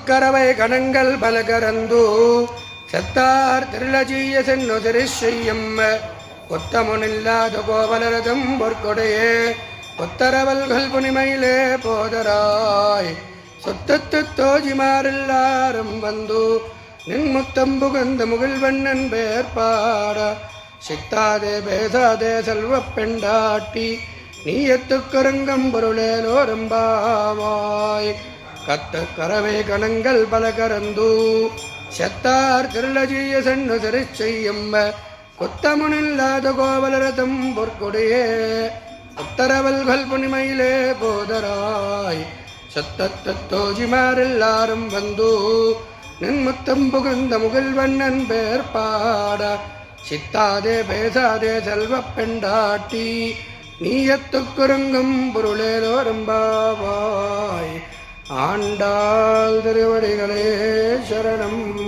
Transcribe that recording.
கரவை கணங்கள் பலகரந்து செத்தார் திருளஜீய சென்னு திருஷெய்யம் ஒத்தமுனில்லாத கோவலரதம் பொற்கொடையே ஒத்தரவல்கள் புனிமையிலே போதராய் சொத்தத்து தோஜிமாரெல்லாரும் வந்து நின்முத்தம் புகந்த முகில்வண்ணன் பேர்பாட சித்தாதே பேசாதே செல்வ பெண்டாட்டி நீயத்துக்கரங்கம் பொருளேலோரம்பாவாய் கத்த கரவே கணங்கள் பலகரந்து செத்தார் திருளஜீய சென்னு திருச்செய்யம் கொத்தமுனில்லாத கோவலரதம் பொற்கொடையே உத்தரவல்கள் புனிமையிலே போதராய் சத்தத்தோஜிமாரெல்லாரும் வந்து நின்முத்தம் புகுந்த முகில்வண்ணன் பேர்பாட சித்தாதே பேசாதே செல்வ பெண்டாட்டி நீயத்துக்குறங்கும் பொருளேலோரம்பாவாய் ஆண்டாள் திருவடிகளே சரணம்.